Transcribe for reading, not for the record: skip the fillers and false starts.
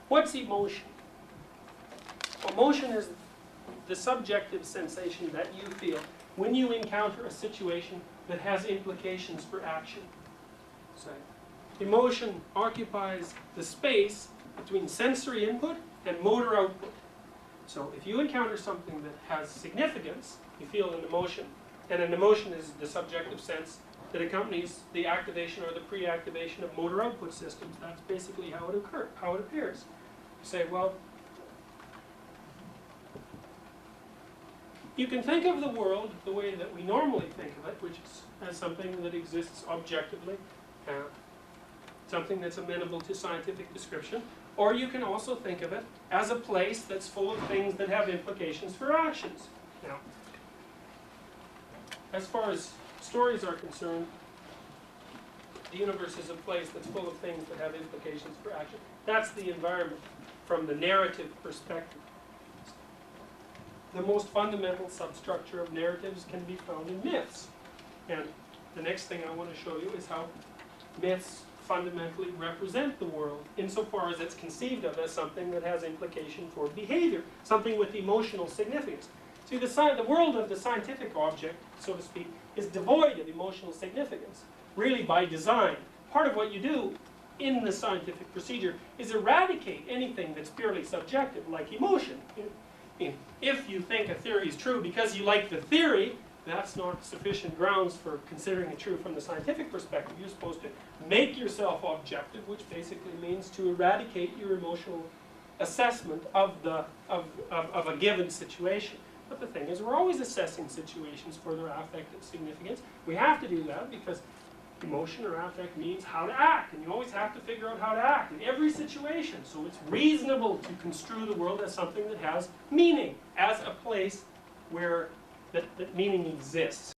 What's emotion? Emotion is the subjective sensation that you feel when you encounter a situation that has implications for action. So, emotion occupies the space between sensory input and motor output. So if you encounter something that has significance, you feel an emotion. And an emotion is the subjective sense that accompanies the activation or the pre-activation of motor output systems. That's basically how it appears. You say, well, you can think of the world the way that we normally think of it, which is as something that exists objectively, something that's amenable to scientific description, or you can also think of it as a place that's full of things that have implications for actions. Now, as far as stories are concerned, the universe is a place that's full of things that have implications for action. That's the environment from the narrative perspective. The most fundamental substructure of narratives can be found in myths. And the next thing I want to show you is how myths fundamentally represent the world insofar as it's conceived of as something that has implication for behavior, something with emotional significance. See, the world of the scientific object, so to speak, is devoid of emotional significance, really by design. Part of what you do in the scientific procedure is eradicate anything that's purely subjective, like emotion. If you think a theory is true because you like the theory, that's not sufficient grounds for considering it true from the scientific perspective. You're supposed to make yourself objective, which basically means to eradicate your emotional assessment of a given situation. But the thing is, we're always assessing situations for their affective significance. We have to do that because emotion or affect means how to act, and you always have to figure out how to act in every situation. So it's reasonable to construe the world as something that has meaning, as a place where that meaning exists.